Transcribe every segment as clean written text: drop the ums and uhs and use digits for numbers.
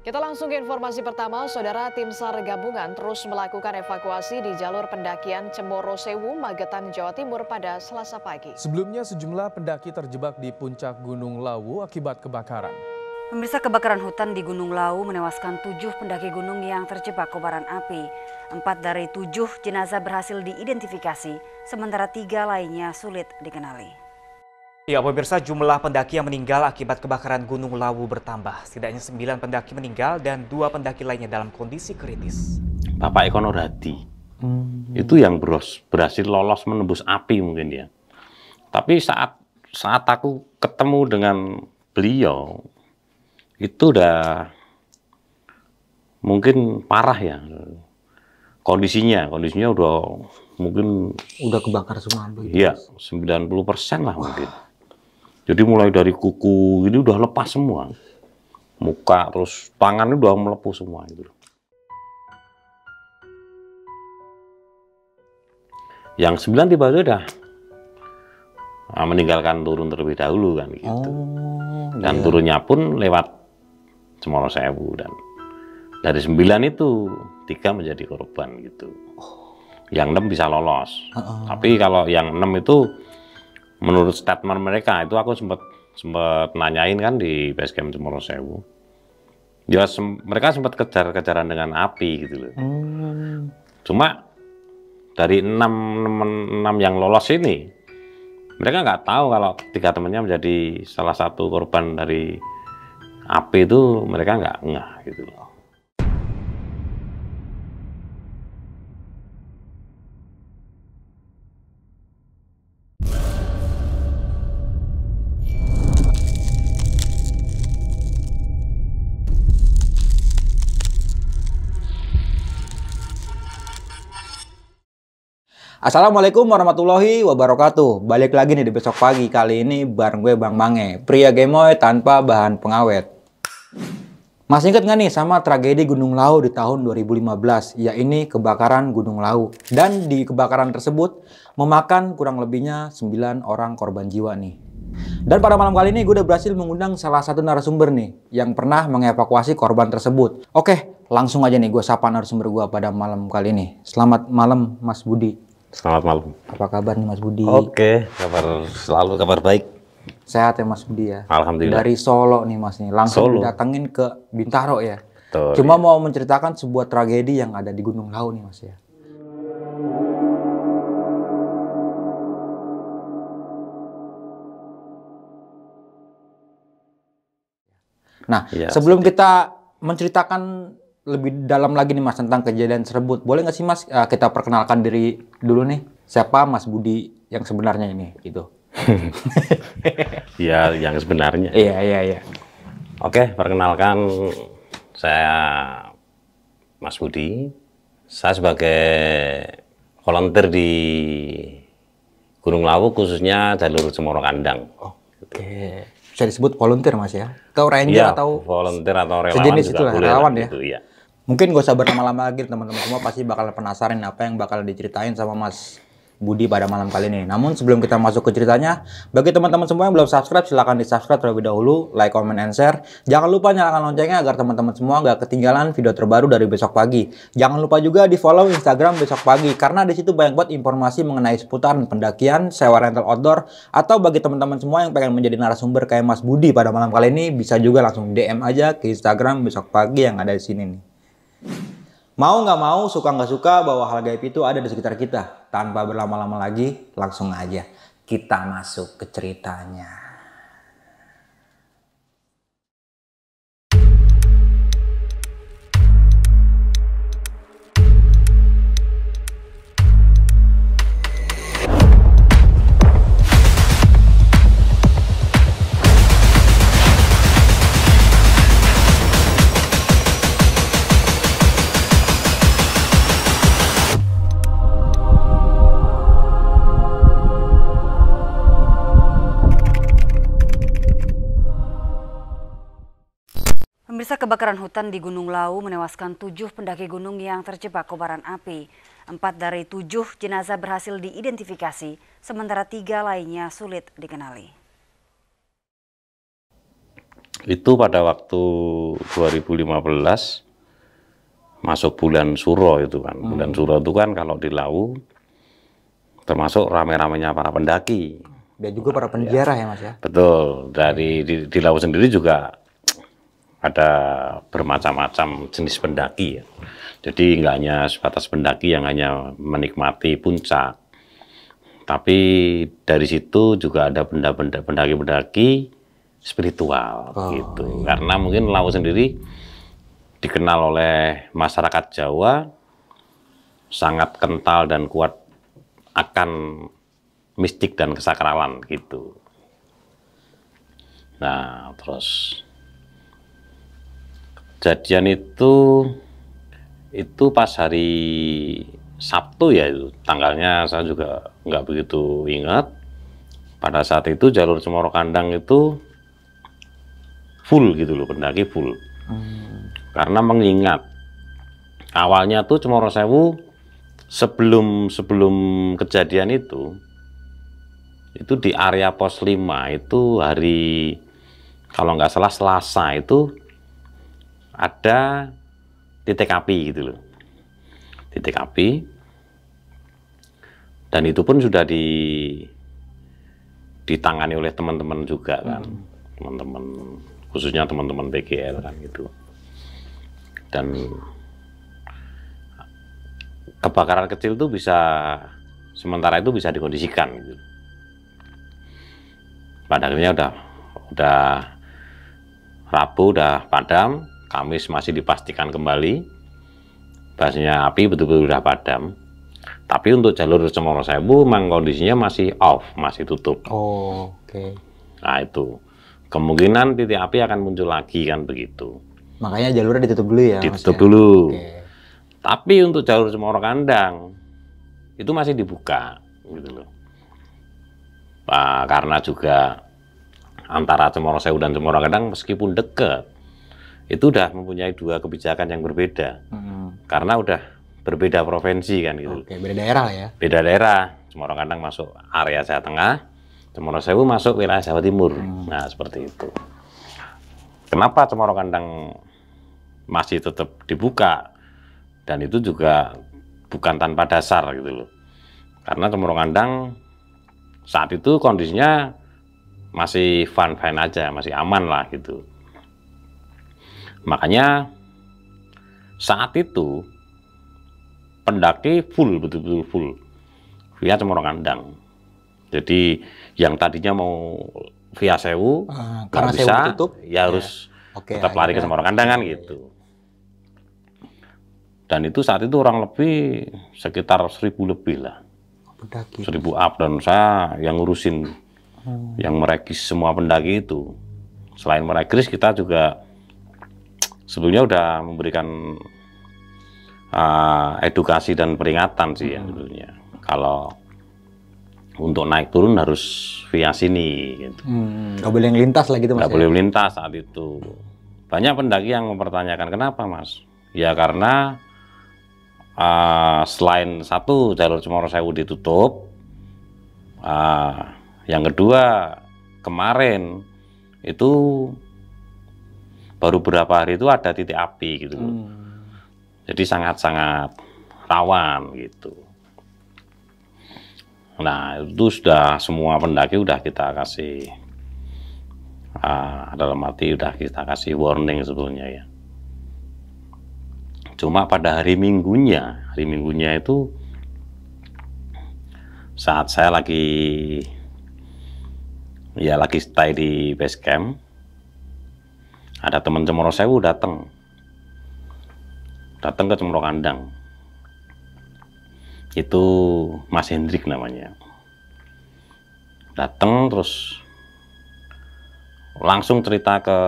Kita langsung ke informasi pertama, Saudara. Tim SAR gabungan terus melakukan evakuasi di jalur pendakian Cemoro Sewu, Magetan, Jawa Timur pada Selasa pagi. Sebelumnya sejumlah pendaki terjebak di puncak Gunung Lawu akibat kebakaran. Pemirsa, kebakaran hutan di Gunung Lawu menewaskan 7 pendaki gunung yang terjebak kobaran api. 4 dari 7 jenazah berhasil diidentifikasi, sementara 3 lainnya sulit dikenali. Ya, pemirsa, jumlah pendaki yang meninggal akibat kebakaran Gunung Lawu bertambah. Setidaknya 9 pendaki meninggal dan 2 pendaki lainnya dalam kondisi kritis. Bapak Eko Nurhadi, itu yang berhasil lolos menembus api mungkin ya. Tapi saat aku ketemu dengan beliau, itu udah mungkin parah ya. Kondisinya udah mungkin udah kebakar semua. Iya, 90% lah mungkin. Jadi mulai dari kuku ini udah lepas semua, muka terus tangannya udah melepuh semua gitu. Yang 9 tiba-tiba udah meninggalkan turun terlebih dahulu kan gitu. Dan turunnya pun lewat Cemoro Sewu, dan dari 9 itu 3 menjadi korban gitu. Yang 6 bisa lolos. Tapi kalau yang 6 itu menurut statement mereka, itu aku sempat nanyain kan di basecamp Cemoro Sewu. Ya mereka sempat kejar-kejaran dengan api gitu loh. Cuma dari 6 yang lolos ini, mereka nggak tahu kalau 3 temannya menjadi salah satu korban dari api itu, mereka nggak ngeh gitu loh. Assalamualaikum warahmatullahi wabarakatuh. Balik lagi nih di Besok Pagi. Kali ini bareng gue Bang Mange, pria gemoy tanpa bahan pengawet. Masih inget nggak nih sama tragedi Gunung Lawu di tahun 2015? Ya, ini kebakaran Gunung Lawu. Dan di kebakaran tersebut memakan kurang lebihnya 9 orang korban jiwa nih. Dan pada malam kali ini gue udah berhasil mengundang salah satu narasumber nih yang pernah mengevakuasi korban tersebut. Oke, langsung aja nih gue sapa narasumber gue pada malam kali ini. Selamat malam Mas Budi. Selamat malam. Apa kabar nih Mas Budi? Oke, kabar baik. Sehat ya Mas Budi ya? Alhamdulillah. Dari Solo nih Mas nih, langsung didatengin ke Bintaro ya? Betul, Cuma ya. mau menceritakan sebuah tragedi yang ada di Gunung Lawu nih Mas ya. Nah, Ya, sebelum kita menceritakan lebih dalam lagi nih Mas tentang kejadian tersebut, boleh nggak sih Mas kita perkenalkan diri dulu nih? Siapa Mas Budi yang sebenarnya ini gitu? Ya, yang sebenarnya. Iya. Oke, perkenalkan, saya Mas Budi. Saya sebagai volunteer di Gunung Lawu, khususnya jalur Cemoro Kandang. Oke. Bisa disebut volunteer Mas ya? Atau ranger Ya, atau volunteer atau relawan sejenis juga itulah, boleh relawan lah, ya? gitu, ya. Mungkin gak usah berlama-lama lagi, teman-teman semua pasti bakal penasaran apa yang bakal diceritain sama Mas Budi pada malam kali ini. Namun sebelum kita masuk ke ceritanya, bagi teman-teman semua yang belum subscribe, silahkan di-subscribe terlebih dahulu, like, comment, and share. Jangan lupa nyalakan loncengnya agar teman-teman semua gak ketinggalan video terbaru dari Besok Pagi. Jangan lupa juga di-follow Instagram Besok Pagi, karena di situ banyak banget informasi mengenai seputaran pendakian, sewa rental outdoor, atau bagi teman-teman semua yang pengen menjadi narasumber kayak Mas Budi pada malam kali ini, bisa juga langsung DM aja ke Instagram Besok Pagi yang ada di sini nih. Mau nggak mau, suka nggak suka, bahwa hal gaib itu ada di sekitar kita. Tanpa berlama-lama lagi, langsung aja kita masuk ke ceritanya. Pemirsa, kebakaran hutan di Gunung Lawu menewaskan 7 pendaki gunung yang terjebak kobaran api. 4 dari 7 jenazah berhasil diidentifikasi, sementara 3 lainnya sulit dikenali. Itu pada waktu 2015 masuk bulan Suro itu kan. Bulan Suro itu kan kalau di Lawu termasuk rame-ramenya para pendaki. Dan juga para penjara ya Mas ya. Betul. Di Lawu sendiri juga ada bermacam-macam jenis pendaki ya. Jadi nggak hanya sebatas pendaki yang hanya menikmati puncak. Tapi dari situ juga ada pendaki-pendaki spiritual gitu. Karena mungkin Lawu sendiri dikenal oleh masyarakat Jawa sangat kental dan kuat akan mistik dan kesakralan gitu. Nah, terus kejadian itu pas hari Sabtu ya, itu tanggalnya saya juga nggak begitu ingat. Pada saat itu jalur Cemoro Kandang itu full gitu loh, pendaki full. Karena mengingat awalnya tuh Cemoro Sewu sebelum kejadian itu di area pos 5 itu hari kalau nggak salah Selasa itu ada titik api gitu loh, titik api, dan itu pun sudah ditangani oleh teman-teman juga kan, teman-teman khususnya teman-teman PGL kan gitu. Dan kebakaran kecil itu bisa sementara itu bisa dikondisikan gitu. Pada akhirnya udah Rabu udah padam, Kamis masih dipastikan kembali bahasanya api betul-betul udah padam. Tapi untuk jalur Cemoro Sewu memang kondisinya masih off, masih tutup. Oh, oke. Nah itu kemungkinan titik api akan muncul lagi kan begitu. Makanya jalurnya ditutup dulu ya. Ditutup Mas, ya? dulu. Oke. Tapi untuk jalur Cemoro Kandang itu masih dibuka gitu loh. Karena juga antara Cemoro Sewu dan Cemoro Kandang meskipun dekat, itu udah mempunyai dua kebijakan yang berbeda. Karena udah berbeda provinsi kan gitu. Oke, beda daerah lah ya. Beda daerah. Cemoro Kandang masuk area Jawa Tengah, Cemoro Sewu masuk wilayah Jawa Timur. Nah, seperti itu. Kenapa Cemoro Kandang masih tetap dibuka? Dan itu juga bukan tanpa dasar gitu loh. Karena Cemoro Kandang saat itu kondisinya masih fine-fine aja, masih aman lah gitu. Makanya saat itu pendaki full, betul-betul full via Cemoro Kandang. Jadi yang tadinya mau via Sewu karena nggak Sewu bisa, ditutup, ya harus Oke, tetap lari ke akhirnya- Cemoro Kandang kan gitu. Dan itu saat itu orang lebih sekitar 1000 lebih lah, Pendaki. 1000 up, dan saya yang ngurusin, yang meregis semua pendaki itu. Selain meregis, kita juga sebelumnya udah memberikan edukasi dan peringatan sih ya sebetulnya. Kalau untuk naik turun harus via sini gitu. Nggak boleh ngelintas lah gitu Mas. Nggak boleh melintas saat itu. Banyak pendaki yang mempertanyakan kenapa Mas? Ya karena selain satu jalur Cemoro Sewu ditutup, yang kedua kemarin itu baru beberapa hari itu ada titik api gitu. Jadi sangat-sangat rawan gitu. Nah itu sudah semua pendaki udah kita kasih dalam arti udah kita kasih warning sebetulnya ya. Cuma pada hari minggunya itu saat saya lagi stay di base camp, ada teman Cemoro Sewu datang ke Cemoro Kandang. Itu Mas Hendrik namanya. Datang terus langsung cerita ke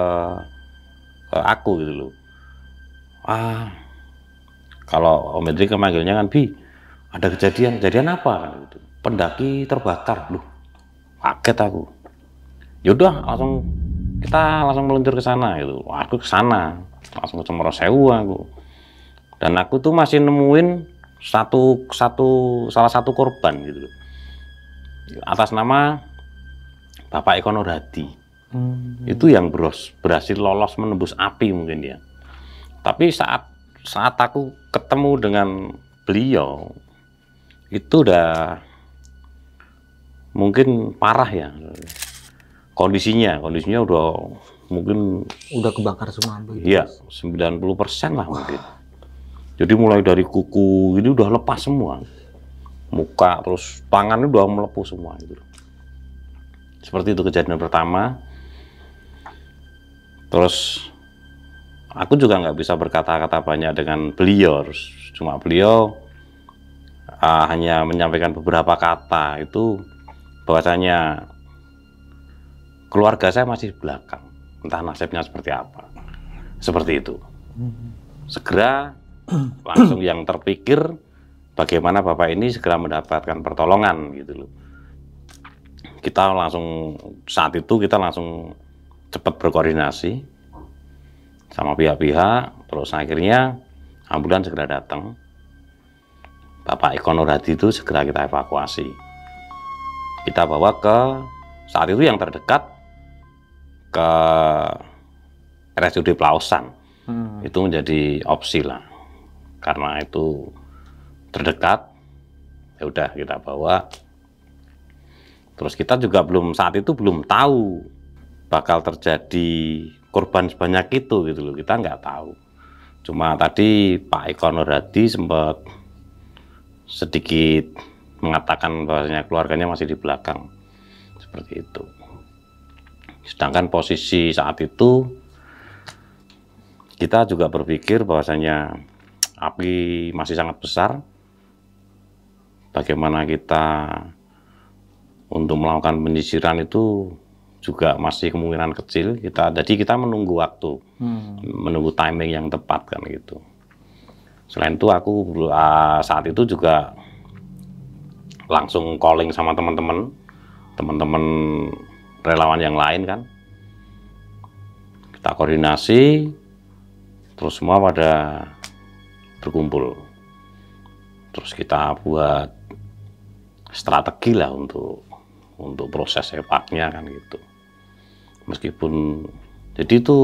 aku gitu loh. Kalau Om Hendrik memanggilnya kan, Bi, ada kejadian apa kan gitu. Pendaki terbakar, loh. Kaget aku. Yaudah, kita langsung meluncur ke sana gitu. Aku ke sana, langsung ke Cemoro Sewu aku. Dan aku tuh masih nemuin salah satu korban gitu loh. Atas nama Bapak Eko Nurhadi. Itu yang berhasil lolos menembus api mungkin ya. Tapi saat aku ketemu dengan beliau, itu udah mungkin parah ya. Kondisinya udah mungkin Udah kebakar semua begitu. iya 90% lah mungkin. Jadi mulai dari kuku ini udah lepas semua, muka terus tangannya udah melepuh semua gitu. Seperti itu kejadian pertama. Terus aku juga nggak bisa berkata-kata banyak dengan beliau, cuma beliau hanya menyampaikan beberapa kata itu bahwasanya keluarga saya masih di belakang, entah nasibnya seperti apa, seperti itu. Segera langsung yang terpikir bagaimana bapak ini segera mendapatkan pertolongan gitu loh. Kita langsung saat itu kita langsung cepat berkoordinasi sama pihak-pihak, terus akhirnya ambulans segera datang. Bapak Eko Nurhadi itu segera kita evakuasi. Kita bawa ke saat itu yang terdekat ke RSUD Plausan. Itu menjadi opsi lah. Karena itu terdekat, ya udah kita bawa. Terus kita juga saat itu belum tahu bakal terjadi korban sebanyak itu gitu loh, kita nggak tahu. Cuma tadi Pak Eko Nurhadi sempat sedikit mengatakan bahwasanya keluarganya masih di belakang, seperti itu. Sedangkan posisi saat itu kita juga berpikir bahwasanya api masih sangat besar. Bagaimana kita untuk melakukan penyisiran itu juga masih kemungkinan kecil. Jadi kita menunggu waktu, menunggu timing yang tepat kan gitu. Selain itu aku saat itu juga langsung calling sama teman-teman relawan yang lain kan. Kita koordinasi, terus semua pada berkumpul. Terus kita buat strategi lah untuk proses evaknya kan gitu. Meskipun jadi itu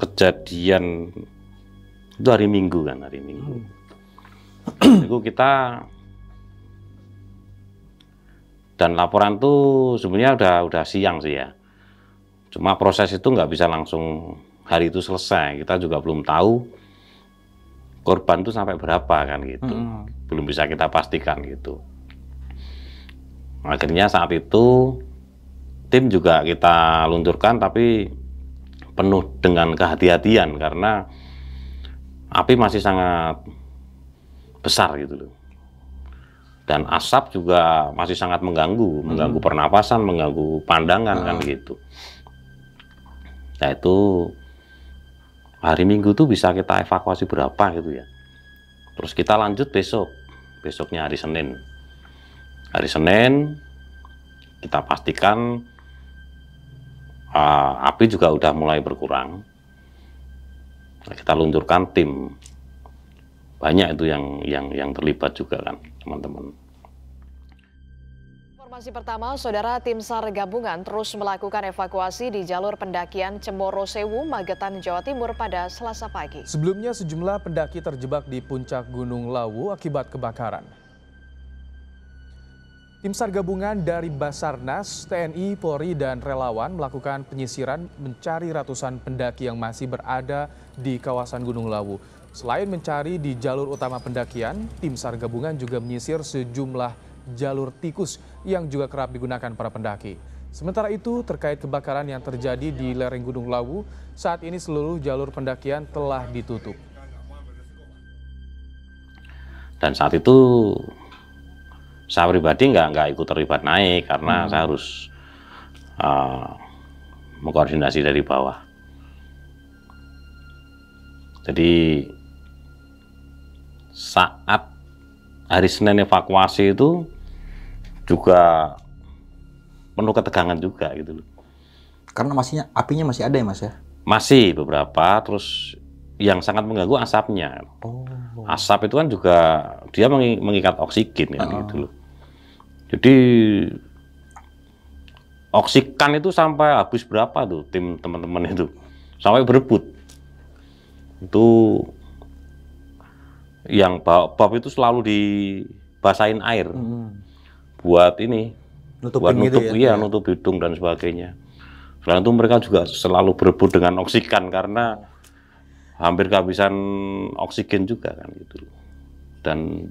kejadian itu hari Minggu kan, hari Minggu. Itu kita dan laporan tuh sebenarnya udah siang sih ya. Cuma proses itu nggak bisa langsung hari itu selesai. Kita juga belum tahu korban tuh sampai berapa kan gitu. Belum bisa kita pastikan gitu. Akhirnya saat itu tim juga kita luncurkan tapi penuh dengan kehati-hatian karena api masih sangat besar gitu loh. Dan asap juga masih sangat mengganggu pernapasan, mengganggu pandangan kan gitu. Nah itu hari Minggu tuh bisa kita evakuasi berapa gitu ya. Terus kita lanjut besoknya hari Senin. Hari Senin kita pastikan api juga udah mulai berkurang. Kita luncurkan tim, banyak itu yang terlibat juga kan teman-teman. Informasi pertama, Saudara, tim SAR gabungan terus melakukan evakuasi di jalur pendakian Cemoro Sewu, Magetan, Jawa Timur pada Selasa pagi. Sebelumnya sejumlah pendaki terjebak di puncak Gunung Lawu akibat kebakaran. Tim SAR gabungan dari Basarnas, TNI, Polri, dan relawan melakukan penyisiran mencari ratusan pendaki yang masih berada di kawasan Gunung Lawu. Selain mencari di jalur utama pendakian, tim SAR gabungan juga menyisir sejumlah jalur tikus yang juga kerap digunakan para pendaki. Sementara itu, terkait kebakaran yang terjadi di lereng Gunung Lawu, saat ini seluruh jalur pendakian telah ditutup. Dan saat itu saya pribadi nggak ikut terlibat naik karena saya harus mengkoordinasi dari bawah. Jadi saat hari Senin evakuasi itu juga penuh ketegangan juga gitu loh. Karena apinya masih ada ya Mas ya? Masih beberapa, terus yang sangat mengganggu asapnya. Asap itu kan juga dia mengikat oksigen kan gitu loh. Jadi oksigen itu sampai habis berapa tuh tim teman-teman itu, sampai berebut. Itu yang bab itu selalu dibasahin air buat ini, buat nutup, gitu iya, nutup hidung dan sebagainya. Selain itu mereka juga selalu berebut dengan oksigen karena hampir kehabisan oksigen juga kan gitu. Dan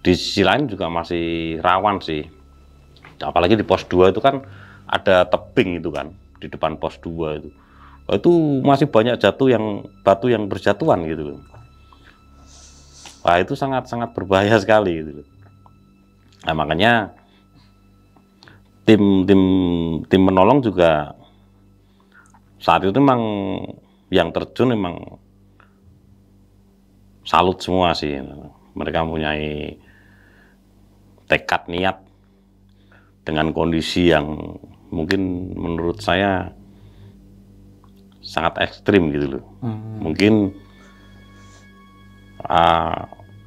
di sisi lain juga masih rawan sih, apalagi di pos 2 itu kan ada tebing itu kan di depan pos 2 itu. Itu masih banyak batu yang berjatuhan gitu loh. Wah, itu sangat berbahaya sekali gitu loh. Nah, makanya tim menolong juga saat itu memang yang terjun memang salut semua sih. Mereka mempunyai tekad niat dengan kondisi yang mungkin menurut saya sangat ekstrim gitu loh. Mungkin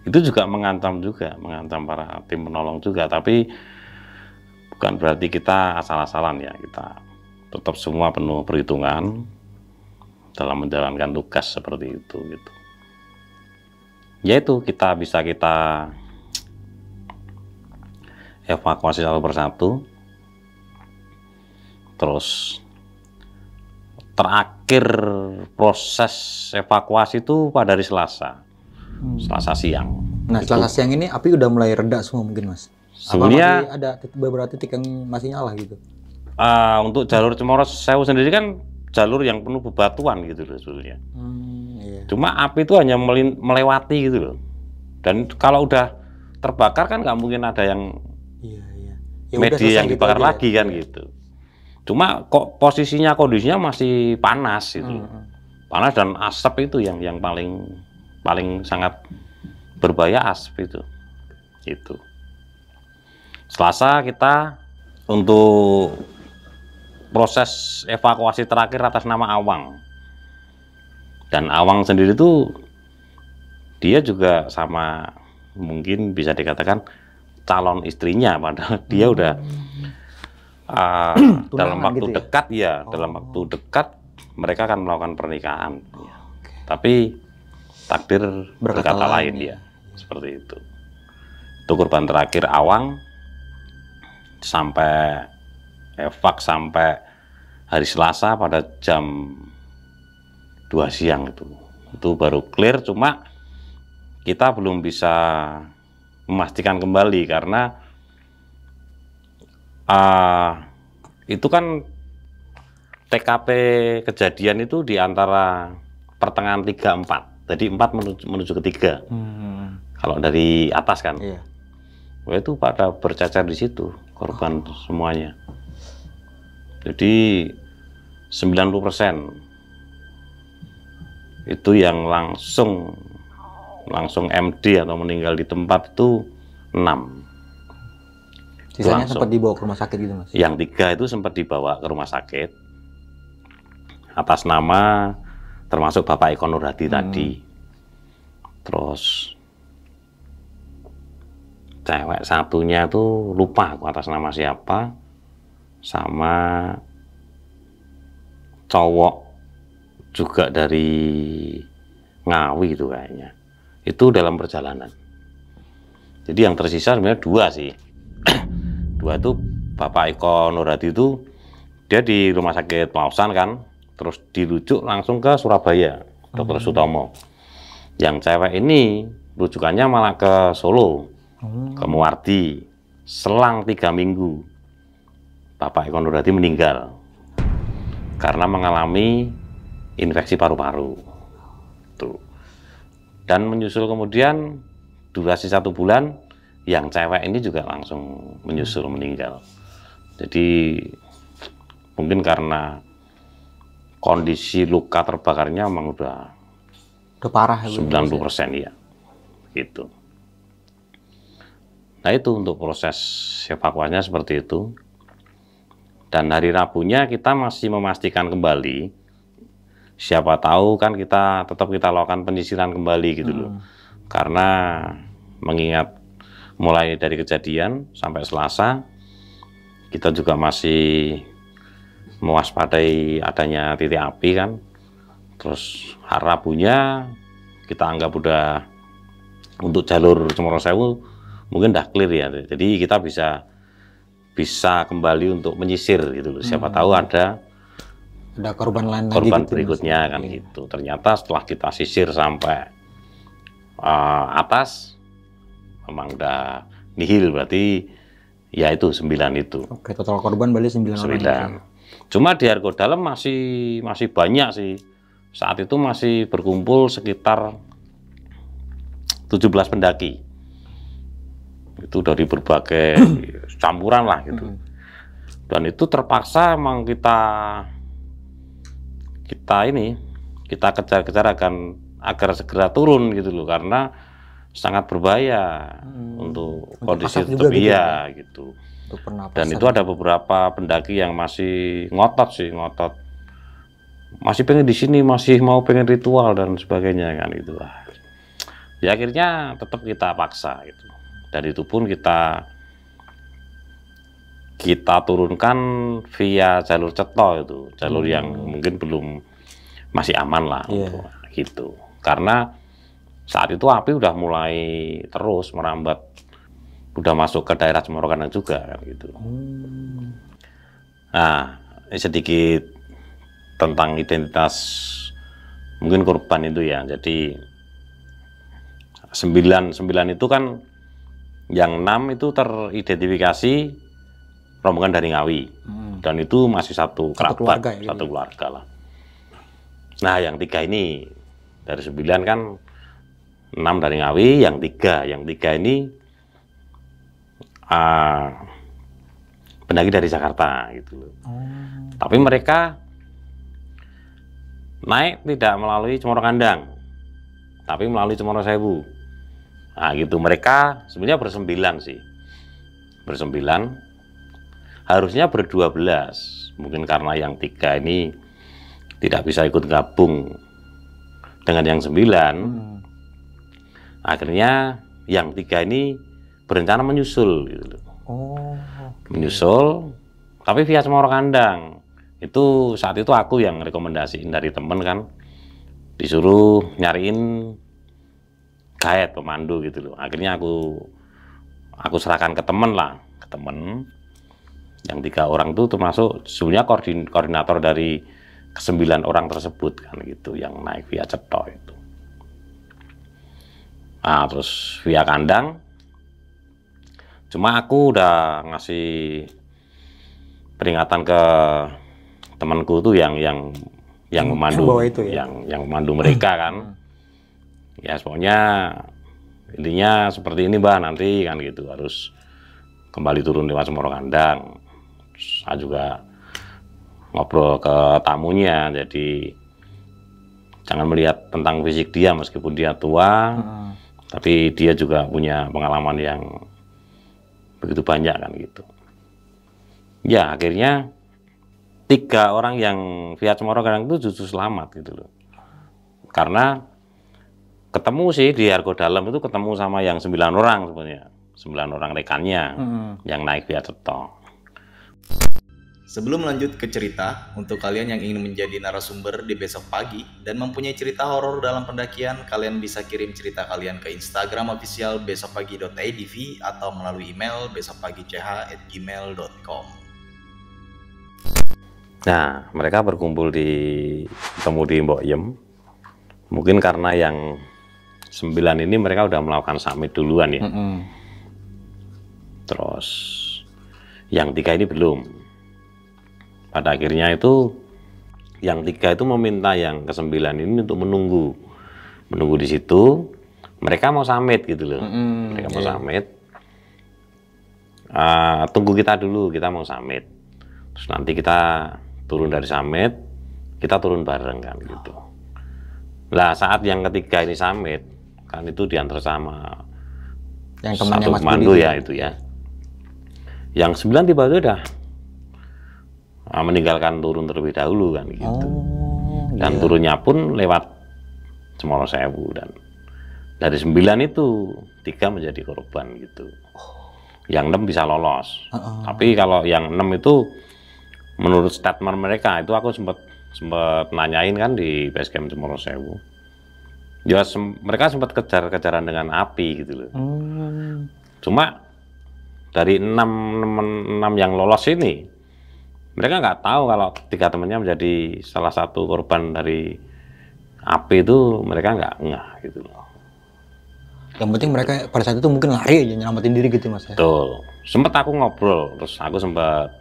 itu juga mengancam para tim menolong juga, tapi bukan berarti kita asal-asalan ya, kita tetap semua penuh perhitungan dalam menjalankan tugas seperti itu gitu. Yaitu kita evakuasi satu persatu, terus terakhir proses evakuasi itu pada hari Selasa siang. Nah, Selasa siang ini api udah mulai reda semua mungkin, Mas? Sebenarnya ada beberapa titik yang masih nyala gitu. Untuk jalur Cemoro Sewu sendiri kan jalur yang penuh bebatuan gitu loh sebetulnya. Iya. Cuma api itu hanya melewati gitu loh. Dan kalau udah terbakar kan nggak mungkin ada yang Ya media yang gitu dibakar aja, lagi kan gitu. Cuma kok kondisinya masih panas gitu. Panas dan asap itu yang paling sangat berbahaya, asap itu. Gitu. Selasa kita untuk proses evakuasi terakhir atas nama Awang. Dan Awang sendiri itu dia juga sama, mungkin bisa dikatakan calon istrinya, padahal dia udah dalam waktu gitu ya? dekat ya, dalam waktu dekat mereka akan melakukan pernikahan. Tapi takdir berkata lain ya, seperti itu. Itu korban terakhir Awang sampai hari Selasa pada jam 2 siang itu baru clear. Cuma kita belum bisa memastikan kembali karena itu kan TKP kejadian itu di antara pertengahan 3-4, jadi 4 menuju ke 3. Kalau dari atas kan, wah, itu pada bercacar di situ korban semuanya. Jadi 90% itu yang langsung MD atau meninggal di tempat itu 6. Sisanya sempat dibawa ke rumah sakit gitu, Mas? Yang 3 itu sempat dibawa ke rumah sakit atas nama termasuk Bapak Eko Nurhadi tadi. Terus cewek satunya tuh lupa aku atas nama siapa, sama cowok juga dari Ngawi itu kayaknya. Itu dalam perjalanan. Jadi yang tersisa sebenarnya 2 sih. 2 itu Bapak Eko Nurhadi itu dia di rumah sakit Pausan kan, terus dirujuk langsung ke Surabaya, Dr. Sutomo. Yang cewek ini rujukannya malah ke Solo, ke Muardi. Selang 3 minggu Bapak Eko Nurhadi meninggal karena mengalami infeksi paru-paru. Dan menyusul kemudian durasi 1 bulan, yang cewek ini juga langsung menyusul meninggal. Jadi mungkin karena kondisi luka terbakarnya memang udah parah 90% ya, gitu. Nah itu untuk proses evakuasinya seperti itu. Dan hari Rabunya kita masih memastikan kembali, siapa tahu kan kita lakukan penyisiran kembali gitu loh. Karena mengingat mulai dari kejadian sampai Selasa kita juga masih mewaspadai adanya titik api kan. Terus Rabunya kita anggap udah untuk jalur Cemoro Sewu mungkin udah clear ya. Jadi kita bisa kembali untuk menyisir gitu loh. Siapa tahu ada korban lain korban lagi gitu, berikutnya kan gitu. Ternyata setelah kita sisir sampai atas memang udah nihil, berarti ya itu 9 itu. Oke, total korban berarti 9 orang. Cuma di Argo Dalam masih banyak sih. Saat itu masih berkumpul sekitar 17 pendaki. Itu dari berbagai campuran lah gitu. Dan itu terpaksa emang kita kejar-kejar agar segera turun gitu loh, karena sangat berbahaya untuk kondisi juga gitu, gitu. Untuk Dan itu ada beberapa pendaki yang masih ngotot, masih pengen di sini, masih mau pengen ritual dan sebagainya kan gitu lah. Ya akhirnya tetap kita paksa gitu. Dan itu pun kita turunkan via jalur Ceto itu, jalur yang mungkin masih aman lah untuk gitu. Karena saat itu api udah mulai terus merambat, udah masuk ke daerah Cemoro Kandang juga kan gitu. Nah, sedikit tentang identitas mungkin korban itu ya. Jadi 9 itu kan yang 6 itu teridentifikasi rombongan dari Ngawi, dan itu masih satu keluarga, satu keluarga lah. Nah, yang 3 ini dari 9 kan 6 dari Ngawi, yang 3 ini pendaki dari Jakarta gitu loh. Tapi mereka naik tidak melalui Cemoro Kandang, tapi melalui Cemoro Sewu. Nah gitu, mereka sebenarnya ber9 sih, ber9, harusnya ber12, mungkin karena yang 3 ini tidak bisa ikut gabung dengan yang 9, akhirnya yang 3 ini berencana menyusul gitu loh. Menyusul, tapi via Cemoro Kandang. Itu saat itu aku yang rekomendasiin dari temen kan, disuruh nyariin guide, pemandu gitu loh. Akhirnya aku serahkan ke temen yang 3 orang itu termasuk sebenarnya koordinator dari ke-9 orang tersebut kan gitu, yang naik via Ceto itu. Nah terus via Kandang, cuma aku udah ngasih peringatan ke temanku tuh yang memandu itu ya? yang memandu mereka kan. Ya pokoknya intinya seperti ini Mbak, nanti kan gitu harus kembali turun lewat Cemoro Kandang. Terus saya juga ngobrol ke tamunya, jadi jangan melihat tentang fisik dia, meskipun dia tua, tapi dia juga punya pengalaman yang begitu banyak kan gitu. Ya akhirnya 3 orang yang via Cemoro Kandang itu justru selamat gitu loh. Karena ketemu sih di Argo Dalam itu ketemu sama yang 9 orang sebenarnya, 9 orang rekannya yang naik via Ceto. Sebelum lanjut ke cerita, untuk kalian yang ingin menjadi narasumber di Besok Pagi dan mempunyai cerita horor dalam pendakian, kalian bisa kirim cerita kalian ke Instagram official besokpagi.idv atau melalui email besokpagi.ch@gmail.com. Nah, mereka berkumpul ketemu di Mbok Yem. Mungkin karena yang 9 ini mereka udah melakukan summit duluan ya. Terus yang 3 ini belum. Pada akhirnya itu yang 3 itu meminta yang ke-9 ini untuk menunggu di situ. Mereka mau summit gitu loh. Mereka mau summit. Tunggu kita dulu, kita mau summit. Terus nanti kita turun dari summit, kita turun bareng kan gitu. Lah saat yang ketiga ini summit, kan itu diantar sama yang satu pemandu ya itu ya. Yang 9 tiba-tiba udah meninggalkan turun terlebih dahulu kan gitu. Dan turunnya pun lewat Cemoro Sewu, dan dari 9 itu 3 menjadi korban gitu. yang 6 bisa lolos. Tapi kalau yang 6 itu menurut statement mereka itu aku sempat nanyain kan di basecamp Cemoro Sewu. Ya mereka sempat kejar-kejaran dengan api gitu loh. Cuma dari 6 yang lolos ini, mereka nggak tahu kalau 3 temannya menjadi salah satu korban dari api itu, mereka nggak ngeh gitu loh. Yang penting mereka pada saat itu mungkin lari aja nyelamatin diri gitu Mas ya. Betul. Sempet aku ngobrol, terus aku sempat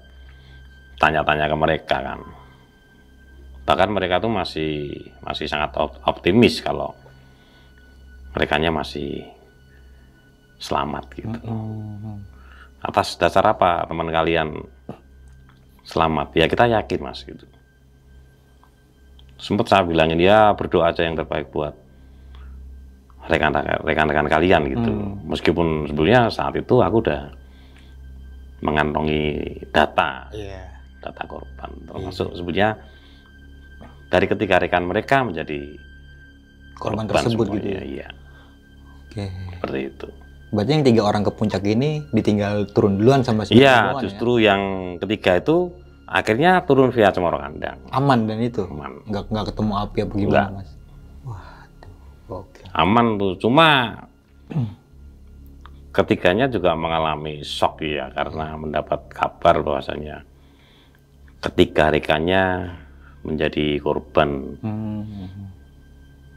tanya-tanya ke mereka kan. Bahkan mereka tuh masih sangat optimis kalau merekanya masih selamat gitu. Atas dasar apa teman kalian selamat? Ya kita yakin Mas gitu. Sempat saya bilangin ya berdoa aja yang terbaik buat rekan-rekan kalian gitu. Meskipun sebelumnya saat itu aku udah mengantongi data korban, termasuk sebetulnya dari ketiga rekan mereka menjadi korban tersebut semuanya, gitu ya. Iya. Oke. Seperti itu. Berarti yang 3 orang ke puncak ini ditinggal turun duluan sama si Iya, justru yang ketiga itu akhirnya turun via Cemoro Kandang. Aman dan itu? Aman. Nggak ketemu api apa gimana Mas? Waduh, oke. Aman tuh, cuma ketiganya juga mengalami shock ya karena mendapat kabar bahwasanya ketiga rekannya menjadi korban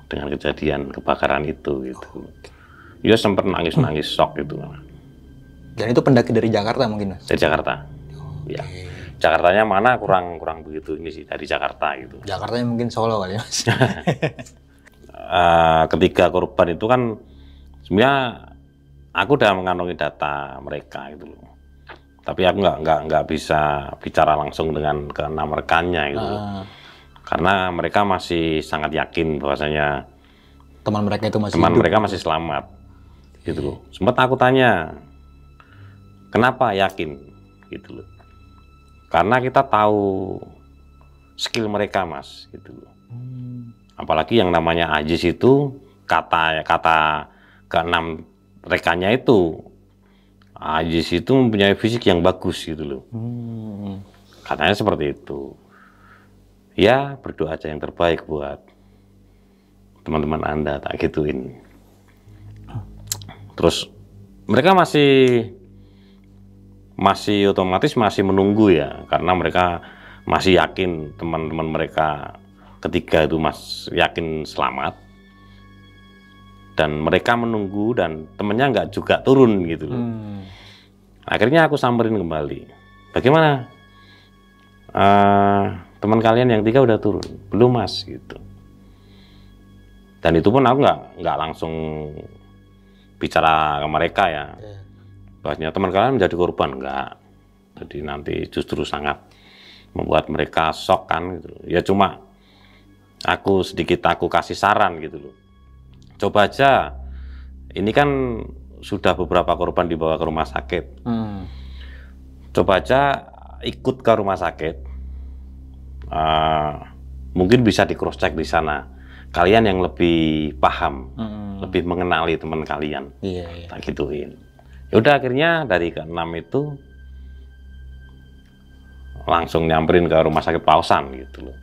dengan kejadian kebakaran itu gitu. Dia sempat nangis-nangis shock gitu. Dan itu pendaki dari Jakarta mungkin Mas? Dari Jakarta. Ya. Jakartanya mana kurang begitu ini sih dari Jakarta gitu. Jakartanya mungkin Solo kali Mas. Ketiga korban itu kan sebenarnya aku udah mengantongi data mereka gitu loh. Tapi aku nggak bisa bicara langsung dengan ke-6 rekannya gitu loh. Karena mereka masih sangat yakin bahwasanya teman mereka itu masih mereka masih selamat gitu loh. Sempat aku tanya kenapa yakin gitu loh. Karena kita tahu skill mereka Mas gitu loh. Apalagi yang namanya Ajis itu kata ke-6 rekannya itu Ajis itu mempunyai fisik yang bagus gitu loh. Katanya seperti itu. Ya berdoa aja yang terbaik buat teman-teman Anda, tak gituin. Terus mereka masih otomatis masih menunggu ya, karena mereka masih yakin teman-teman mereka ketiga itu yakin selamat. Dan mereka menunggu dan temennya nggak juga turun gitu loh. Akhirnya aku samperin kembali. Bagaimana? Teman kalian yang 3 udah turun? Belum Mas gitu. Dan itu pun aku nggak langsung bicara ke mereka ya. Bahasanya teman kalian menjadi korban, enggak. Jadi nanti justru sangat membuat mereka shock kan gitu. Ya cuma aku kasih saran gitu loh. Coba aja, ini kan sudah beberapa korban dibawa ke rumah sakit. Coba aja ikut ke rumah sakit, mungkin bisa di cross check di sana. Kalian yang lebih paham, lebih mengenali teman kalian, tak gituin. Yaudah akhirnya dari ke-6 itu langsung nyamperin ke rumah sakit Pausan gitu loh.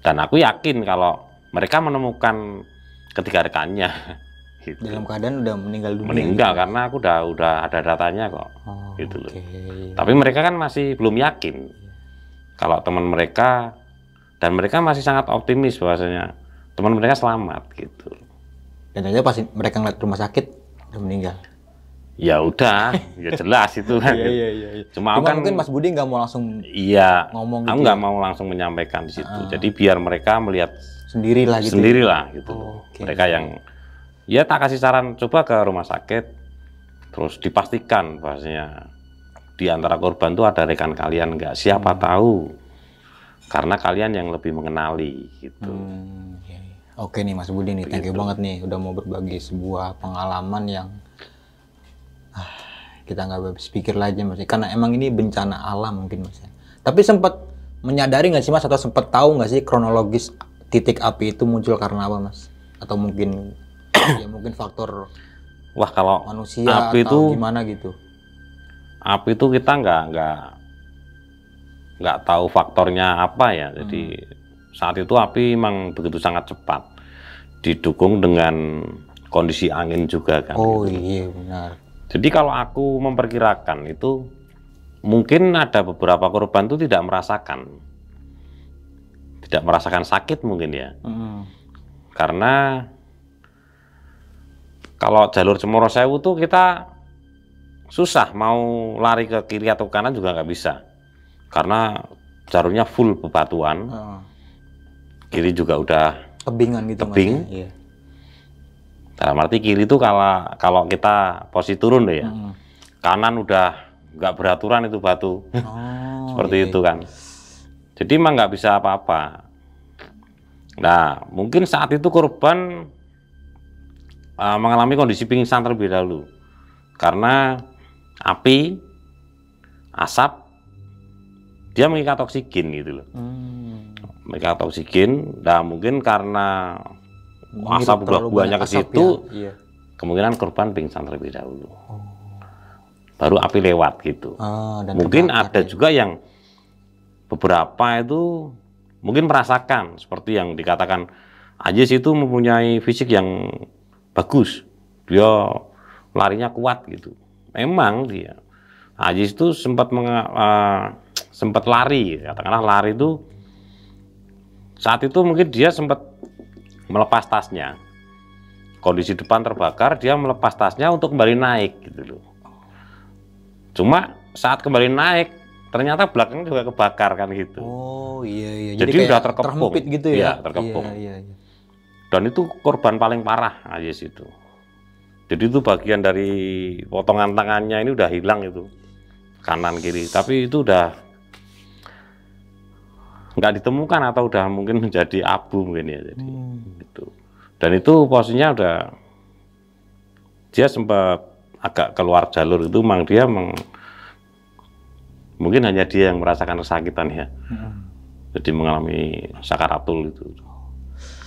Dan aku yakin kalau mereka menemukan ketiga rekannya gitu. Dalam keadaan udah meninggal dunia. Meninggal gitu. Karena aku udah ada datanya kok. Gitu loh. Tapi mereka kan masih belum yakin kalau teman mereka, dan mereka masih sangat optimis bahwasanya teman mereka selamat gitu. Dan aja pas mereka ngeliat rumah sakit udah meninggal. Ya udah, ya jelas itu kan. Iya. Cuma kan mungkin Mas Budi nggak mau langsung ngomong gitu. Aku nggak mau langsung menyampaikan di situ. Jadi biar mereka melihat sendirilah gitu. Gitu. Mereka yang ya tak kasih saran coba ke rumah sakit, terus dipastikan bahwasanya di antara korban itu ada rekan kalian nggak, siapa tahu karena kalian yang lebih mengenali gitu. Oke nih Mas Budi nih, thank you banget nih udah mau berbagi sebuah pengalaman yang kita nggak habis pikir lagi Mas, karena emang ini bencana alam mungkin Mas. Tapi sempat menyadari nggak sih Mas, atau sempat tahu nggak sih kronologis titik api itu muncul karena apa Mas? Atau mungkin ya mungkin faktor Wah, kalau manusia api atau itu gimana gitu? api itu kita nggak tahu faktornya apa ya. Jadi saat itu api memang begitu sangat cepat, didukung dengan kondisi angin juga kan. Oh gitu. iya benar. Jadi kalau aku memperkirakan itu mungkin ada beberapa korban itu tidak merasakan sakit mungkin ya. Karena kalau jalur Cemoro Sewu tuh kita susah mau lari ke kiri atau kanan juga nggak bisa. Karena jalurnya full bebatuan. Kiri juga udah Tebingan gitu tebing. Mas, ya? Iya. Dalam arti kiri itu kalau kita posisi turun deh ya. Kanan udah nggak beraturan itu batu. Seperti iya. itu kan. Jadi emang nggak bisa apa-apa. Nah, mungkin saat itu korban mengalami kondisi pingsan terlebih dahulu. Karena api, asap, dia mengikat oksigen gitu loh. Mengikat oksigen, nah mungkin karena asap udah banyak ke situ, ya? Iya. kemungkinan korban pingsan terlebih dahulu. Baru api lewat gitu. Dan Mungkin terbakar, ada juga yang beberapa itu mungkin merasakan seperti yang dikatakan Ajis itu mempunyai fisik yang bagus, dia larinya kuat gitu. Memang dia Ajis itu sempat lari, katakanlah lari itu saat itu mungkin dia sempat melepas tasnya. Kondisi depan terbakar, dia melepas tasnya untuk kembali naik gitu loh. Cuma saat kembali naik ternyata belakangnya juga kebakar kan gitu. Oh iya. Jadi udah terkepung gitu ya? Iya, terkepung. Iya. Dan itu korban paling parah Ajis itu. Jadi itu bagian dari potongan tangannya ini udah hilang itu, kanan kiri. Tapi itu udah nggak ditemukan atau udah mungkin menjadi abu mungkin ya. Jadi gitu. Dan itu posisinya udah dia sempat agak keluar jalur itu, mungkin hanya dia yang merasakan kesakitan ya. Jadi mengalami sakaratul itu.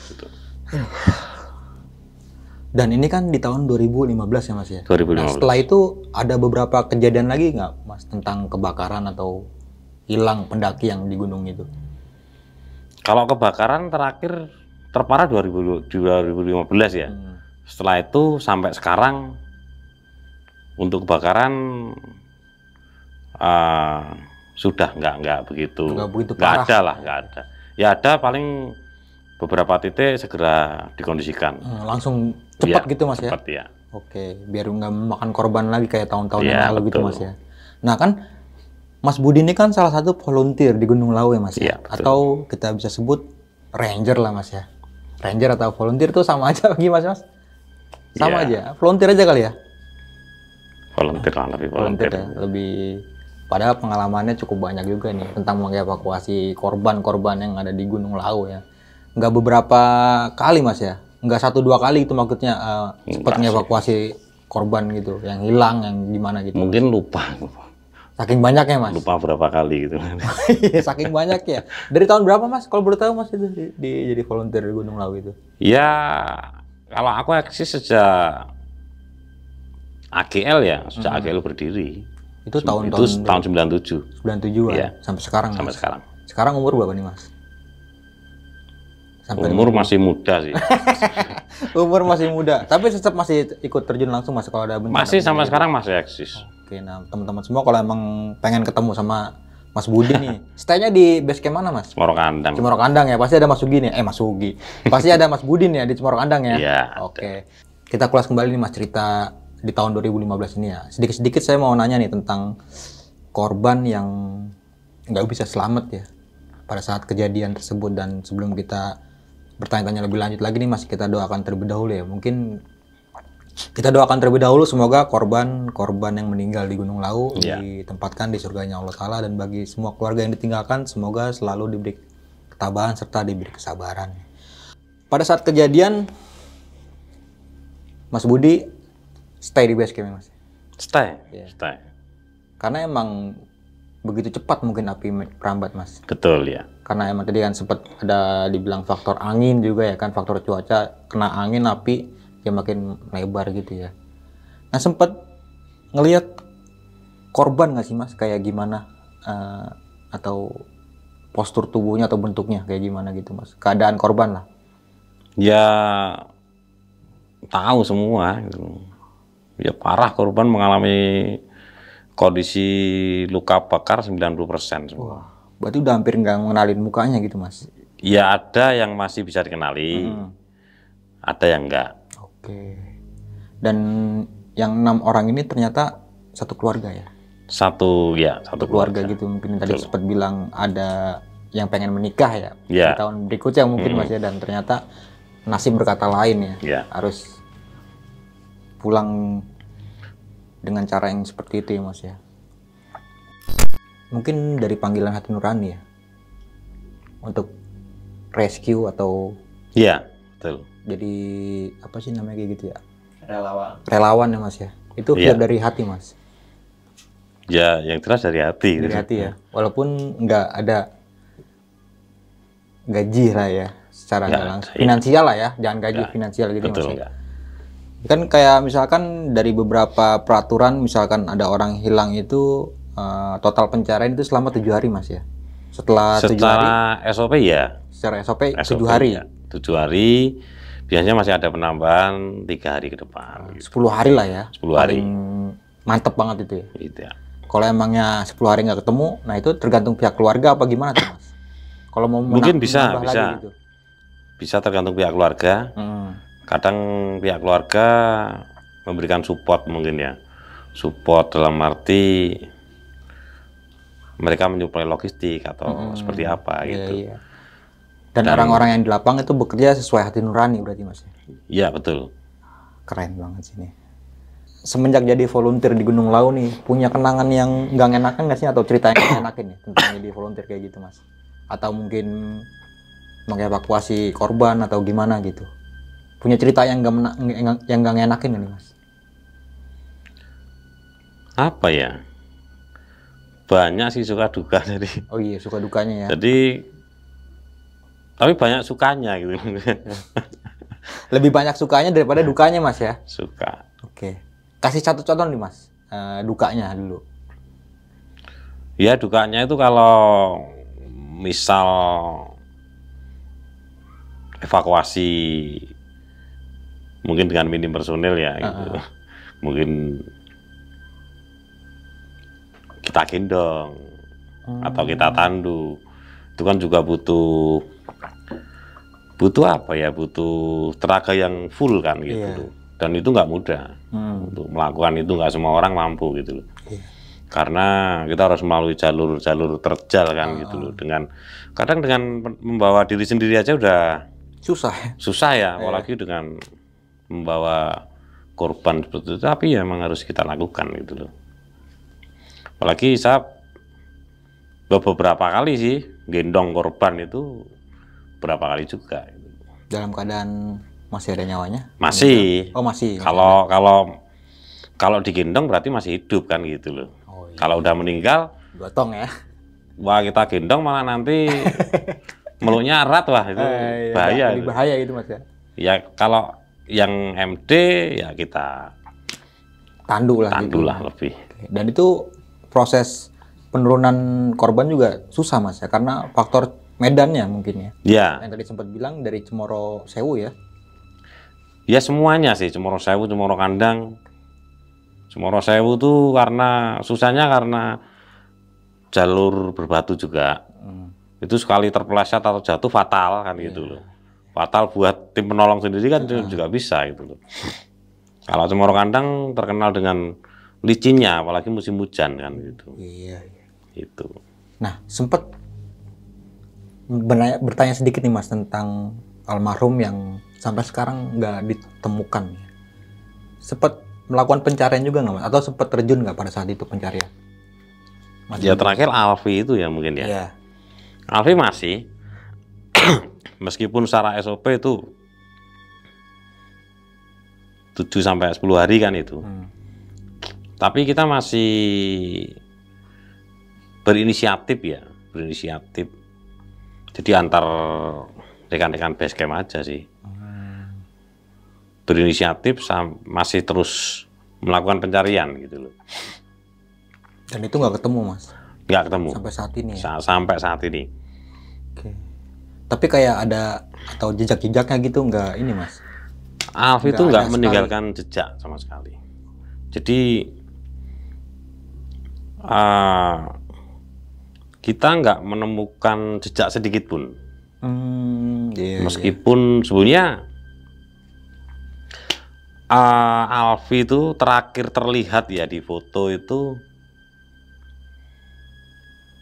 Gitu. Dan ini kan di tahun 2015 ya Mas ya? 2015. Nah, setelah itu ada beberapa kejadian lagi nggak Mas tentang kebakaran atau hilang pendaki yang di gunung itu? Kalau kebakaran terakhir terparah 2015 ya. Setelah itu sampai sekarang untuk kebakaran sudah nggak begitu. Nggak ada. Ya ada paling beberapa titik segera dikondisikan. Langsung cepat ya, gitu Mas cepat, ya? Ya. Oke, biar nggak memakan korban lagi kayak tahun-tahun Ya, yang lalu gitu betul. Mas ya. Nah kan Mas Budi ini kan salah satu volunteer di Gunung Lawu ya Mas ya? Ya, betul. Atau kita bisa sebut ranger lah Mas ya. Ranger atau volunteer itu sama aja bagi Mas? Sama aja, volunteer aja kali ya? Volunteer lah, lebih volunteer. Ya, lebih, padahal pengalamannya cukup banyak juga nih tentang mengevakuasi korban-korban yang ada di Gunung Lawu ya. Nggak beberapa kali Mas ya? Nggak 1-2 kali itu maksudnya sempat mengevakuasi korban gitu, yang hilang, yang gimana gitu? Mungkin lupa. Saking banyaknya Mas? Lupa berapa kali gitu. Saking banyak ya. Dari tahun berapa Mas? Kalau boleh tahu Mas itu jadi volunteer di Gunung Lawu itu? Ya, kalau aku eksis sejak AGL ya, sejak AGL berdiri. Itu tahun 97. 97 ya. Sampai sekarang. Sampai Mas? sekarang. Sekarang umur berapa nih Mas? Sampai umur masih muda sih. Umur masih muda, tapi tetap masih ikut terjun langsung Mas kalau ada bencana. Masih sampai sekarang masih eksis. Oke, nah teman-teman semua kalau emang pengen ketemu sama Mas Budi nih, stay-nya di base camp mana Mas? Cemoro Kandang. Cemoro Kandang ya, pasti ada Mas Sugi nih. Mas Sugi. Pasti ada Mas Budi nih ya di Cemoro Kandang ya? Iya. Oke. Kita kulas kembali nih Mas cerita di tahun 2015 ini ya. Sedikit-sedikit saya mau nanya nih tentang korban yang nggak bisa selamat ya pada saat kejadian tersebut. Dan sebelum kita bertanya-tanya lebih lanjut lagi nih Mas, kita doakan terlebih dahulu ya. Mungkin kita doakan terlebih dahulu semoga korban yang meninggal di Gunung Lawu ditempatkan di surganya Allah Ta'ala, dan bagi semua keluarga yang ditinggalkan semoga selalu diberi ketabahan serta diberi kesabaran. Pada saat kejadian Mas Budi stay di base camp Mas? Stay. Karena emang begitu cepat mungkin api merambat Mas? Betul ya. Karena emang tadi kan sempat ada dibilang faktor angin juga ya kan, faktor cuaca, kena angin api ya makin lebar gitu ya. Nah, sempat ngelihat korban nggak sih Mas, kayak gimana atau postur tubuhnya atau bentuknya kayak gimana gitu Mas, keadaan korban lah? Ya tahu semua gitu. Ya parah, korban mengalami kondisi luka bakar 90% semua. Wah, berarti udah hampir nggak ngenalin mukanya gitu Mas? Ya ada yang masih bisa dikenali, ada yang enggak. Oke. Dan yang 6 orang ini ternyata satu keluarga ya? Satu Keluarga gitu. Mungkin tadi sempat bilang ada yang pengen menikah ya, Ya. di tahun berikutnya mungkin Mas ya, dan ternyata nasib berkata lain ya. Ya. Harus pulang dengan cara yang seperti itu ya Mas ya. Mungkin dari panggilan hati nurani ya, untuk rescue atau Iya, betul. jadi apa sih namanya kayak gitu ya, Relawan. ya Mas ya. Itu Iya. dari hati Mas, Ya, yang jelas dari hati. dari gitu. hati ya, walaupun nggak ada gaji lah ya secara Nggak nggak langsung, ada, iya. finansial lah ya, jangan gaji Nggak, finansial gitu Betul, Mas ya. enggak. Kan kayak misalkan dari beberapa peraturan, misalkan ada orang hilang itu total pencarian itu selama 7 hari Mas ya. Setelah 7 hari Secara SOP ya. secara SOP 7 SOP hari, ya. 7 hari. Biasanya masih ada penambahan 3 hari ke depan. Gitu. 10 hari lah ya. 10 hari. Paling mantep banget itu ya. Gitu ya. Kalau emangnya 10 hari nggak ketemu, nah itu tergantung pihak keluarga apa gimana tuh Mas? Kalau mau Mungkin bisa, menambah bisa. lagi gitu. Bisa tergantung pihak keluarga. Kadang pihak keluarga memberikan support mungkin ya. Support dalam arti mereka menyuplai logistik atau seperti apa Iya, gitu. iya. Dan orang-orang yang di lapangan itu bekerja sesuai hati nurani berarti Mas. Iya, betul. Keren banget sih ini. Semenjak jadi volunteer di Gunung Lawu nih, punya kenangan yang nggak ngenakan nggak sih, atau cerita yang nggak enakin ya tentang jadi volunteer kayak gitu Mas? Atau mungkin mengevakuasi korban atau gimana gitu? Punya cerita yang nggak ngenakin nggak nih Mas? Apa ya? Banyak sih suka duka jadi. Oh iya, suka dukanya ya. Jadi tapi banyak sukanya gitu. Lebih banyak sukanya daripada dukanya Mas ya? Suka. Oke. Kasih satu contoh nih Mas, dukanya dulu. Ya dukanya itu kalau misal evakuasi mungkin dengan minim personil ya gitu. Mungkin kita gendong atau kita tandu. Itu kan juga butuh apa ya, butuh tenaga yang full kan gitu Iya. loh. Dan itu nggak mudah untuk melakukan itu, nggak semua orang mampu gitu loh. Iya. Karena kita harus melalui jalur-jalur terjal kan gitu loh. Kadang dengan membawa diri sendiri aja udah Susah ya? susah ya, apalagi dengan membawa korban seperti itu. Tapi ya memang harus kita lakukan gitu loh. Apalagi saya beberapa kali sih gendong korban itu, berapa kali juga. Dalam keadaan masih ada nyawanya? Masih. Oh masih. Kalau digendong berarti masih hidup kan gitu loh. Oh, iya. Kalau udah meninggal, Gotong ya? wah kita gendong malah nanti meluknya erat, wah itu Iya, bahaya. lebih itu. bahaya gitu Mas ya? Ya kalau yang MD ya kita Tandu lah. tandu gitu. lah lebih. Dan itu proses penurunan korban juga susah Mas ya, karena faktor medannya mungkin ya. Ya, Yang tadi sempat bilang dari Cemoro Sewu ya. ya semuanya sih, Cemoro Sewu, Cemoro Kandang. Cemoro Sewu tuh karena susahnya karena jalur berbatu juga. Itu sekali terpeleset atau jatuh fatal kan gitu loh. Fatal buat tim penolong sendiri kan juga bisa gitu loh. Kalau Cemoro Kandang terkenal dengan licinnya, apalagi musim hujan kan gitu. Iya. Itu. Nah, sempat bertanya sedikit nih Mas tentang almarhum yang sampai sekarang nggak ditemukan. Sempat melakukan pencarian juga nggak Mas? Atau sempat terjun nggak pada saat itu pencarian? Ya terakhir Alfi itu ya mungkin ya. Iya. Alfi masih, meskipun secara SOP itu 7-10 hari kan itu. Tapi kita masih berinisiatif ya, berinisiatif. Jadi antar rekan-rekan base camp aja sih. Berinisiatif masih terus melakukan pencarian gitu loh. Dan itu nggak ketemu, Mas? Nggak ketemu. Sampai saat ini ya? Sampai saat ini. Oke. Tapi kayak ada atau jejak-jejaknya gitu nggak ini, Mas? Alfi itu Nggak nggak ada meninggalkan jejak sama sekali. Jadi kita nggak menemukan jejak sedikit pun. Iya, Meskipun sebenarnya Alfi itu terakhir terlihat ya di foto itu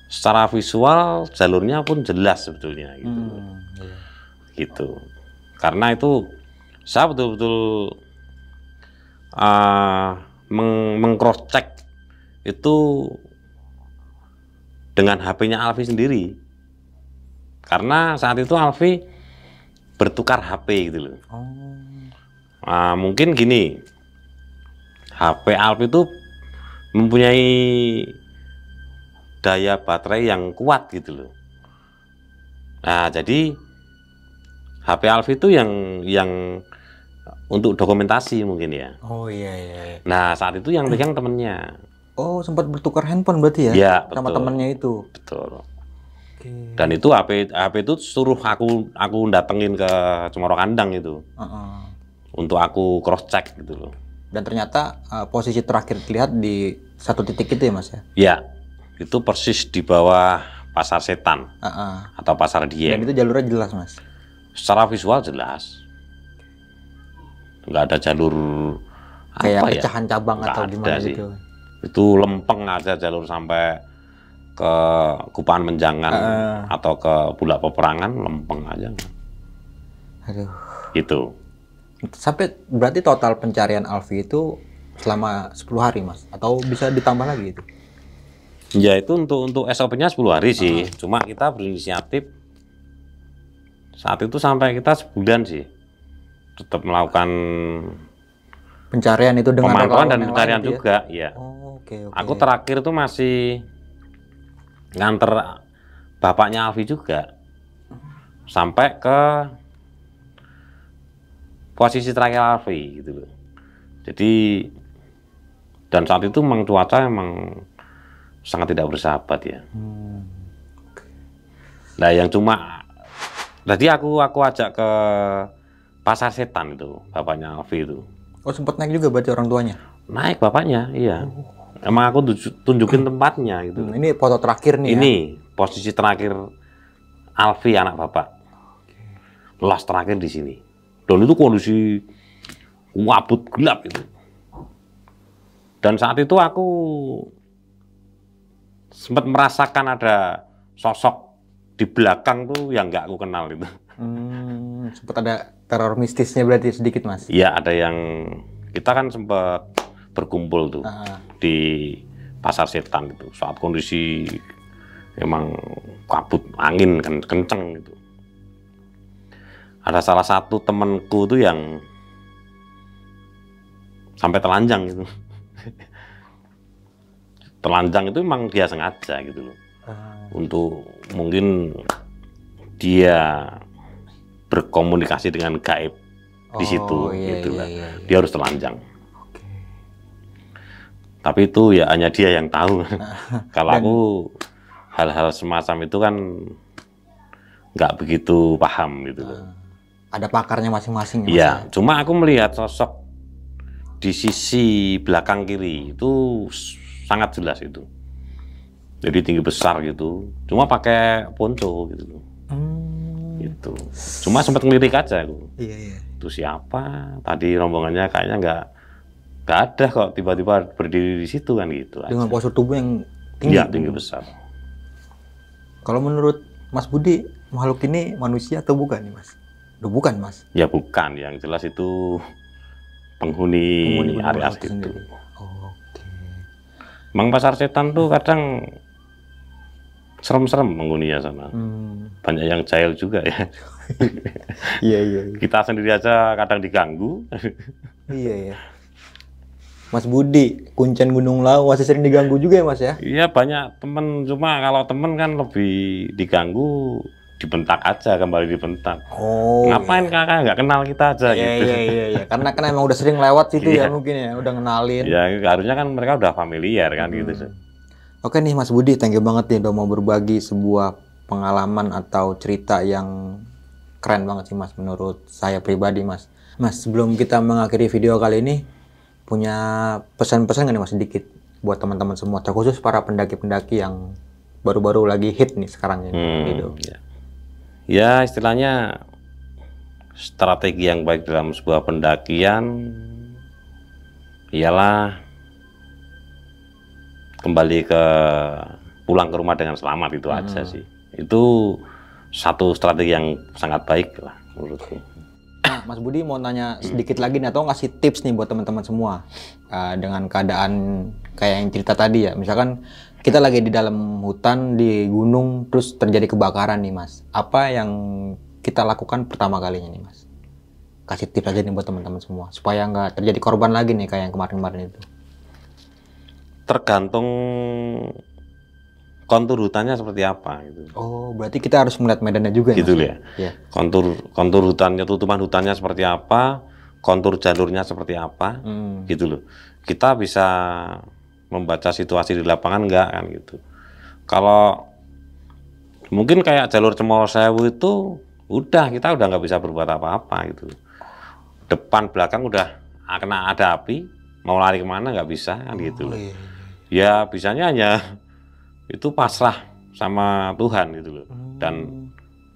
secara visual jalurnya pun jelas sebetulnya gitu. Iya. Gitu. Karena itu saya betul-betul meng-cross check itu dengan HP-nya Alfi sendiri. Karena saat itu Alfi bertukar HP gitu loh. Mungkin gini, HP Alfi itu mempunyai daya baterai yang kuat gitu loh. Nah, jadi HP Alfi itu yang untuk dokumentasi mungkin ya. Oh iya. Nah, saat itu yang pegang temennya. Oh, sempat bertukar handphone berarti ya? Iya, sama betul. temennya itu. Betul. Oke. Dan itu HP itu suruh aku datengin ke Cemoro Kandang itu. Untuk aku cross check gitu loh. Dan ternyata posisi terakhir terlihat di satu titik itu ya, Mas ya? Ya, itu persis di bawah Pasar Setan atau Pasar Dan Dieng. itu jalurnya jelas, Mas? Secara visual jelas. Nggak ada jalur Kayak apa ya? pecahan cabang Nggak atau ada gimana sih. gitu? Itu lempeng aja jalur sampai ke Kupang Menjangan atau ke Bulak Peperangan, lempeng aja. Aduh. Gitu. Sampai berarti total pencarian Alfi itu selama 10 hari, Mas? Atau bisa ditambah lagi itu? Ya itu untuk SOP-nya 10 hari sih. Cuma kita berinisiatif saat itu sampai kita sebulan sih. Tetap melakukan Pencarian itu dengan pemantauan relawan dan yang pencarian lain gitu juga, ya. Oh, oke. Aku terakhir tuh masih nganter bapaknya Alfi juga sampai ke posisi terakhir Alfi gitu loh. Jadi dan saat itu memang cuaca emang sangat tidak bersahabat ya. Nah yang cuma tadi aku ajak ke Pasar Setan itu bapaknya Alfi itu. Oh, sempat naik juga berarti orang tuanya? Naik bapaknya, iya. Emang aku tunjukin tempatnya gitu. Ini foto terakhir nih Ini ya? posisi terakhir Alfi anak bapak. Las terakhir di sini. Dan itu kondisi wabut gelap itu. Dan saat itu aku sempat merasakan ada sosok di belakang tuh yang nggak aku kenal itu. Sempat ada teror mistisnya berarti sedikit, Mas? Iya, ada yang kita kan sempat berkumpul tuh di Pasar Setan itu saat kondisi emang kabut angin kan kenceng gitu. Ada salah satu temanku tuh yang sampai telanjang gitu. Telanjang itu emang dia sengaja gitu loh. Untuk mungkin dia berkomunikasi dengan gaib di situ gitu lah. Dia harus telanjang. Tapi itu ya hanya dia yang tahu. Kalau aku hal-hal semacam itu kan nggak begitu paham gitu loh. Ada pakarnya masing-masing ya, Mas? Iya, cuma aku melihat sosok di sisi belakang kiri itu sangat jelas itu. Jadi tinggi besar gitu. Cuma pakai ponco gitu loh. Gitu. Cuma sempat ngelirik aja aku. Iya. Itu siapa? Tadi rombongannya kayaknya nggak ada kok tiba-tiba berdiri di situ kan gitu. Dengan aja. postur tubuh yang tinggi. Iya, tinggi besar. Kalau menurut Mas Budi, makhluk ini manusia atau bukan nih, Mas? Duh, bukan, Mas. Ya bukan, yang jelas itu penghuni area makhluk situ. sendiri. Oke. Mang Pasar Setan tuh kadang serem-serem penghuninya sana. Banyak yang jahil juga ya. Iya. Kita sendiri aja kadang diganggu. Iya. Mas Budi, Kuncen Gunung Lawu masih sering diganggu juga ya, Mas ya? Iya banyak temen, cuma kalau temen kan lebih diganggu dibentak aja, kembali dibentak. Oh. Ngapain kakak nggak kenal kita aja gitu. Iya. Karena kan emang udah sering lewat situ ya Iya. mungkin ya, udah ngenalin. Ya harusnya kan mereka udah familiar kan gitu. Oke nih Mas Budi, thank you banget nih udah mau berbagi sebuah pengalaman atau cerita yang keren banget sih Mas menurut saya pribadi Mas. Mas, sebelum kita mengakhiri video kali ini, punya pesan-pesan nggak nih Mas sedikit buat teman-teman semua, terkhusus para pendaki-pendaki yang baru-baru lagi hit nih sekarang ini gitu. Ya istilahnya strategi yang baik dalam sebuah pendakian ialah kembali pulang ke rumah dengan selamat, itu aja sih. Itu satu strategi yang sangat baik lah menurutku. Nah, Mas Budi mau nanya sedikit lagi nih, atau ngasih tips nih buat teman-teman semua dengan keadaan kayak yang cerita tadi ya. Misalkan kita lagi di dalam hutan di gunung terus terjadi kebakaran nih Mas. Apa yang kita lakukan pertama kalinya nih Mas? Kasih tips aja nih buat teman-teman semua supaya nggak terjadi korban lagi nih kayak yang kemarin-kemarin itu. Tergantung kontur hutannya seperti apa gitu. Oh, berarti kita harus melihat medannya juga gitu ya? Ya. Kontur hutannya, tutupan hutannya seperti apa, kontur jalurnya seperti apa, gitu loh. Kita bisa membaca situasi di lapangan enggak kan gitu. Kalau mungkin kayak jalur Cemoro Sewu itu kita udah nggak bisa berbuat apa-apa gitu. Depan belakang udah kena ada api, mau lari kemana nggak bisa kan gitu. Ya bisanya hanya itu pasrah sama Tuhan gitu loh. Dan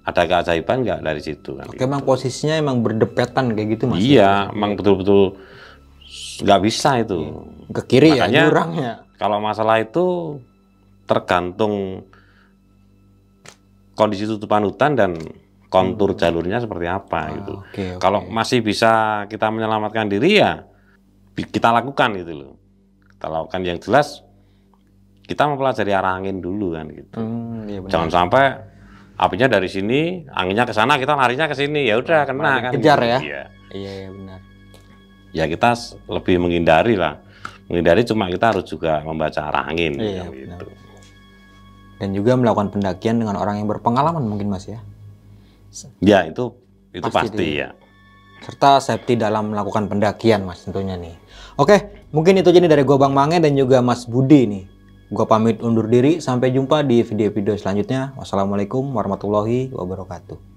ada keajaiban nggak dari situ kan. Oke, gitu. emang posisinya emang berdepetan kayak gitu Mas? Iya, emang betul-betul nggak bisa itu. Ke kiri. Makanya, ya jurangnya. Kalau masalah itu tergantung kondisi tutupan hutan dan kontur jalurnya seperti apa gitu. Kalau masih bisa kita menyelamatkan diri ya kita lakukan gitu loh. Kita lakukan, yang jelas kita mempelajari arah angin dulu kan gitu. Iya, jangan sampai apinya dari sini, anginnya ke sana, kita larinya ke sini, ya udah kena kan. Kejar gitu. ya. Iya benar. Ya kita lebih menghindari lah. Menghindari, cuma kita harus juga membaca arah angin. Iya, gitu. Dan juga melakukan pendakian dengan orang yang berpengalaman mungkin Mas ya. Ya itu pasti ya. Serta safety dalam melakukan pendakian Mas tentunya nih. Oke, mungkin itu jadi dari gua Bang Mange dan juga Mas Budi nih. Gua pamit undur diri, sampai jumpa di video-video selanjutnya. Wassalamualaikum warahmatullahi wabarakatuh.